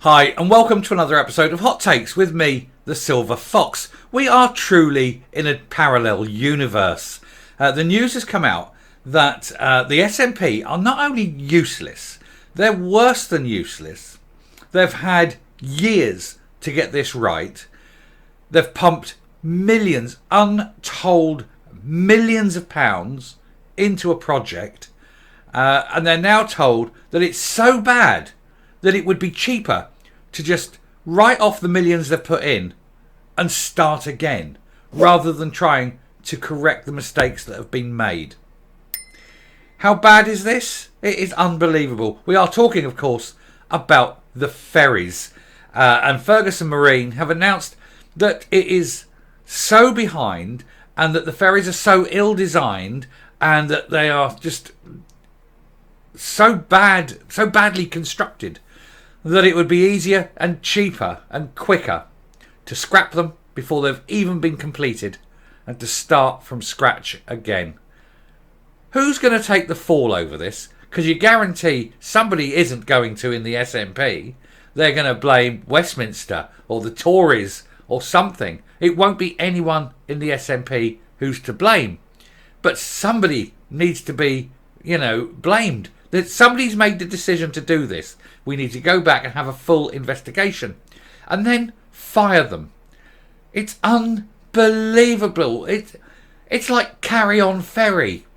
Hi, and welcome to another episode of Hot Takes with me, the Silver Fox. We are truly in a parallel universe. The news has come out that the SNP are not only useless, they're worse than useless. They've had years to get this right. They've pumped millions, untold millions of pounds into a project, and they're now told that it's so bad that it would be cheaper to just write off the millions they've put in and start again, rather than trying to correct the mistakes that have been made. How bad is this? It is unbelievable. We are talking, of course, about the ferries. And Ferguson Marine have announced that it is so behind and that the ferries are so ill-designed and that they are just so badly constructed that it would be easier and cheaper and quicker to scrap them before they've even been completed and to start from scratch again. Who's going to take the fall over this? Because you guarantee somebody isn't going to in the SNP. They're going to blame Westminster or the Tories or something. It won't be anyone in the SNP who's to blame. But somebody needs to be, blamed. That somebody's made the decision to do this. We need to go back and have a full investigation and then fire them. It's unbelievable. It's like Carry On Ferry.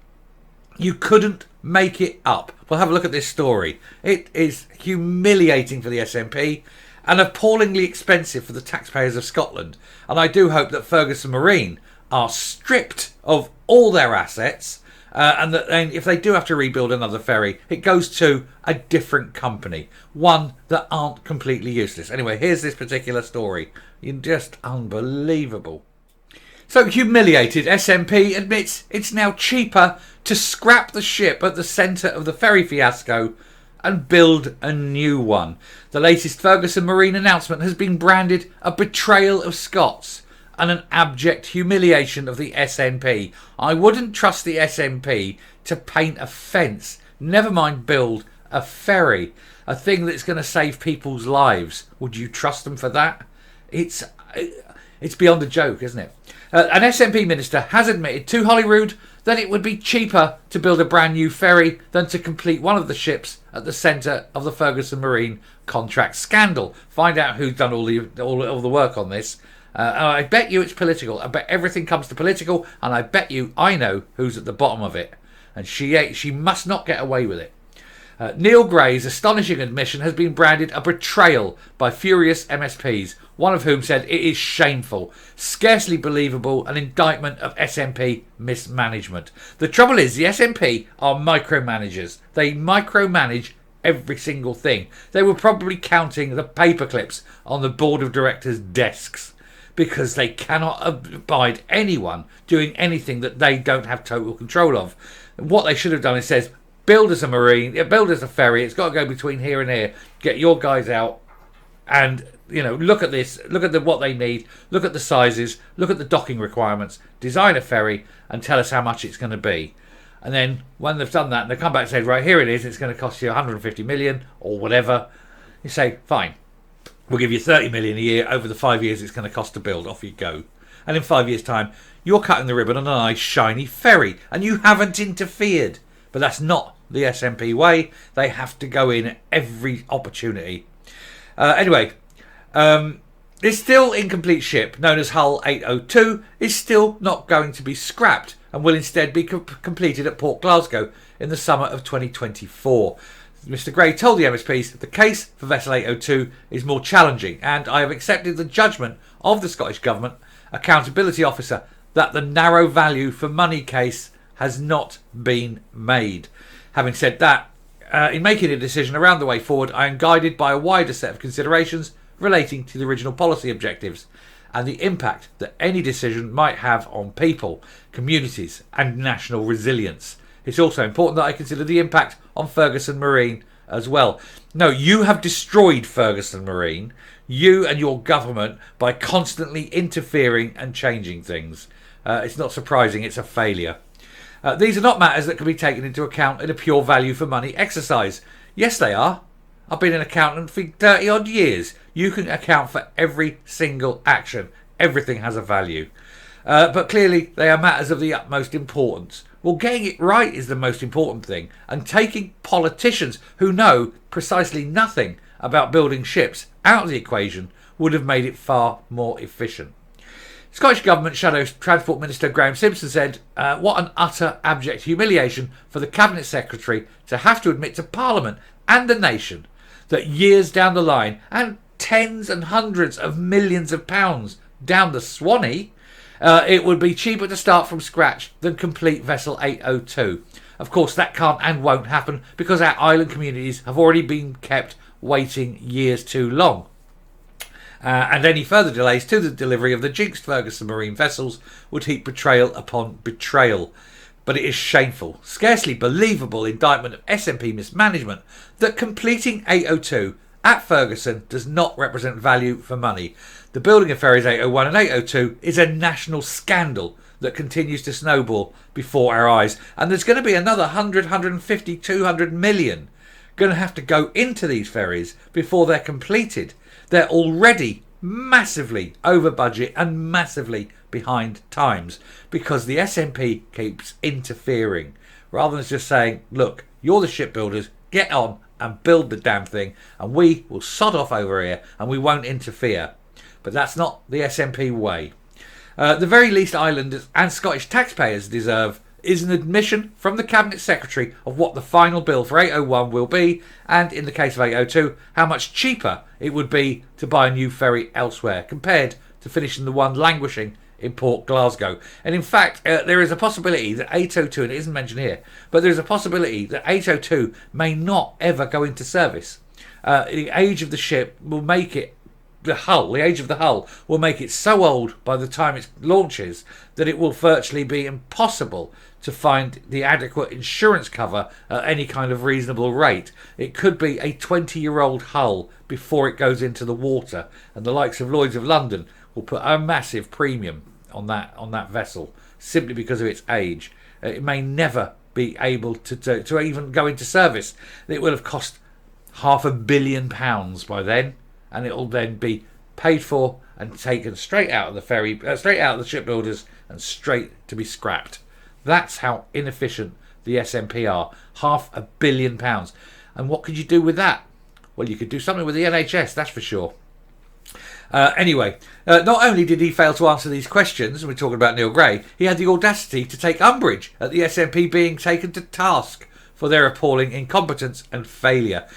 You couldn't make it up. We'll have a look at this story. It is humiliating for the SNP and appallingly expensive for the taxpayers of Scotland. And I do hope that Ferguson Marine are stripped of all their assets, and that then if they do have to rebuild another ferry, it goes to a different company, one that aren't completely useless. Anyway, here's this particular story. Just unbelievable. So humiliated, SNP admits it's now cheaper to scrap the ship at the centre of the ferry fiasco and build a new one. The latest Ferguson Marine announcement has been branded a betrayal of Scots and an abject humiliation of the SNP. I wouldn't trust the SNP to paint a fence, never mind build a ferry, a thing that's going to save people's lives. Would you trust them for that? It's beyond a joke, isn't it? An SNP minister has admitted to Holyrood that it would be cheaper to build a brand new ferry than to complete one of the ships at the centre of the Ferguson Marine contract scandal. Find out who's done all the work on this. I bet you it's political. I bet everything comes to political, and I bet you I know who's at the bottom of it. And she must not get away with it. Neil Gray's astonishing admission has been branded a betrayal by furious MSPs, one of whom said it is shameful, scarcely believable, an indictment of SNP mismanagement. The trouble is, the SNP are micromanagers. They micromanage every single thing. They were probably counting the paperclips on the board of directors' desks, because they cannot abide anyone doing anything that they don't have total control of. What they should have done is says, build us a ferry, it's got to go between here and here, get your guys out and, look at this, look at what they need, look at the sizes, look at the docking requirements, design a ferry and tell us how much it's going to be. And then when they've done that and they come back and say, right, here it is, it's going to cost you 150 million or whatever, you say, fine. We'll give you 30 million a year over the 5 years it's going to cost to build. Off you go. And in 5 years' time, you're cutting the ribbon on a nice shiny ferry. And you haven't interfered. But that's not the SNP way. They have to go in at every opportunity. Anyway, this still incomplete ship, known as Hull 802, is still not going to be scrapped and will instead be completed at Port Glasgow in the summer of 2024. Mr Gray told the MSPs that the case for Vessel 802 is more challenging, and I have accepted the judgment of the Scottish Government Accountability Officer that the narrow value for money case has not been made. Having said that, in making a decision around the way forward, I am guided by a wider set of considerations relating to the original policy objectives and the impact that any decision might have on people, communities and national resilience. It's also important that I consider the impact on Ferguson Marine as well. No, you have destroyed Ferguson Marine, you and your government, by constantly interfering and changing things. It's not surprising it's a failure. These are not matters that can be taken into account in a pure value for money exercise. Yes, they are. I've been an accountant for 30 odd years. You can account for every single action. Everything has a value. But clearly they are matters of the utmost importance. Well, getting it right is the most important thing, and taking politicians who know precisely nothing about building ships out of the equation would have made it far more efficient. Scottish Government Shadow Transport Minister Graham Simpson said, what an utter abject humiliation for the Cabinet Secretary to have to admit to Parliament and the nation that years down the line, and tens and hundreds of millions of pounds down the Swanee, it would be cheaper to start from scratch than complete Vessel 802. Of course, that can't and won't happen because our island communities have already been kept waiting years too long. And any further delays to the delivery of the jinxed Ferguson Marine vessels would heap betrayal upon betrayal. But it is shameful, scarcely believable indictment of SNP mismanagement that completing 802 at Ferguson does not represent value for money. The building of ferries 801 and 802 is a national scandal that continues to snowball before our eyes. And there's going to be another 100, 150, 200 million going to have to go into these ferries before they're completed. They're already massively over budget and massively behind times because the SNP keeps interfering rather than just saying, look, you're the shipbuilders, get on and build the damn thing and we will sod off over here and we won't interfere. But that's not the SNP way. The very least islanders and Scottish taxpayers deserve is an admission from the Cabinet Secretary of what the final bill for 801 will be, and in the case of 802, how much cheaper it would be to buy a new ferry elsewhere compared to finishing the one languishing in Port Glasgow. And in fact, there is a possibility that 802, and it isn't mentioned here, but there is a possibility that 802 may not ever go into service. The age of the ship will make it the age of the hull will make it so old by the time it launches that it will virtually be impossible to find the adequate insurance cover at any kind of reasonable rate. It could be a 20-year-old hull before it goes into the water, and the likes of Lloyd's of London will put a massive premium on that vessel simply because of its age. It may never be able to even go into service. It will have cost £500 million by then, and it will then be paid for and taken straight out of the ferry, straight out of the shipbuilders, and straight to be scrapped. That's how inefficient the SNP are. £500 million. And what could you do with that? Well, you could do something with the NHS, that's for sure. Anyway, not only did he fail to answer these questions, we're talking about Neil Gray, he had the audacity to take umbrage at the SNP being taken to task for their appalling incompetence and failure.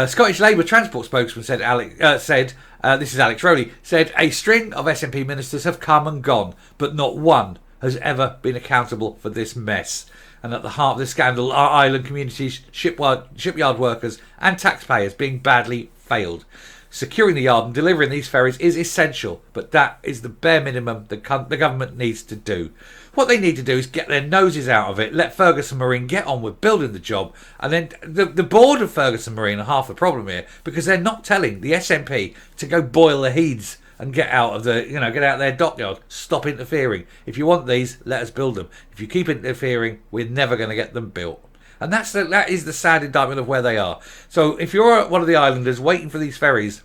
Scottish Labour transport spokesman said, this is Alex Rowley, said a string of SNP ministers have come and gone, but not one has ever been accountable for this mess. And at the heart of this scandal are island communities, shipyard workers and taxpayers being badly failed. Securing the yard and delivering these ferries is essential, but that is the bare minimum the government needs to do. What they need to do is get their noses out of it, let Ferguson Marine get on with building the job, and then the board of Ferguson Marine are half the problem here because they're not telling the SNP to go boil the heads and get out of their dockyard. Stop interfering. If you want these, let us build them. If you keep interfering, we're never going to get them built. And that is the sad indictment of where they are. So if you're one of the islanders waiting for these ferries,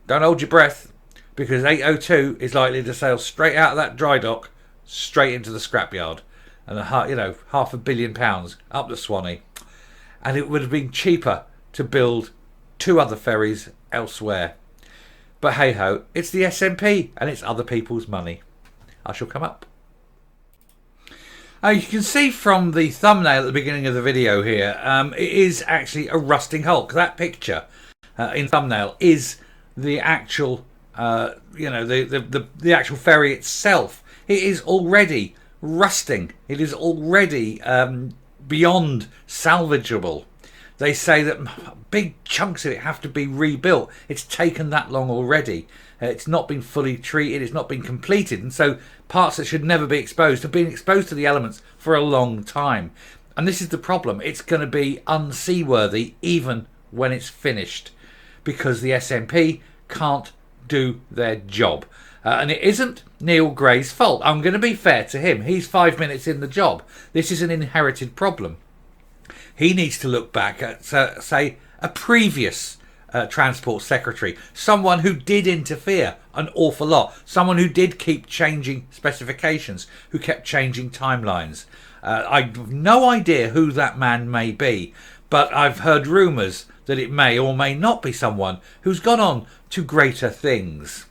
don't hold your breath, because 802 is likely to sail straight out of that dry dock, straight into the scrapyard, and £500 million up the Swanee. And it would have been cheaper to build 2 other ferries elsewhere. But hey ho, it's the SNP and it's other people's money. I shall come up. You can see from the thumbnail at the beginning of the video here, it is actually a rusting hull. That picture in thumbnail is the actual, the actual ferry itself. It is already rusting. It is already beyond salvageable. They say that big chunks of it have to be rebuilt. It's taken that long already. It's not been fully treated. It's not been completed. And so parts that should never be exposed have been exposed to the elements for a long time. And this is the problem. It's going to be unseaworthy even when it's finished because the SNP can't do their job. And it isn't Neil Gray's fault. I'm going to be fair to him. He's 5 minutes in the job. This is an inherited problem. He needs to look back at, say, a previous transport secretary, someone who did interfere an awful lot, someone who did keep changing specifications, who kept changing timelines. I've no idea who that man may be, but I've heard rumours that it may or may not be someone who's gone on to greater things.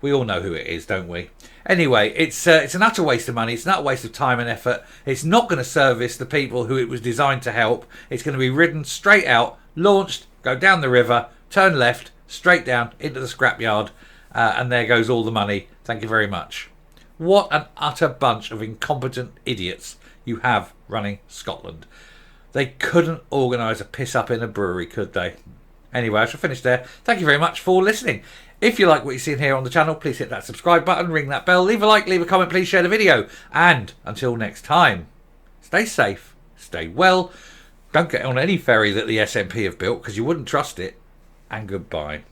We all know who it is, don't we? Anyway, it's an utter waste of money. It's an utter waste of time and effort. It's not going to service the people who it was designed to help. It's going to be ridden straight out, launched, go down the river, turn left, straight down into the scrapyard, and there goes all the money. Thank you very much. What an utter bunch of incompetent idiots you have running Scotland. They couldn't organise a piss up in a brewery, could they? Anyway, I shall finish there. Thank you very much for listening. If you like what you're seeing here on the channel, please hit that subscribe button, ring that bell, leave a like, leave a comment, please share the video. And until next time, stay safe, stay well, don't get on any ferry that the SNP have built because you wouldn't trust it, and goodbye.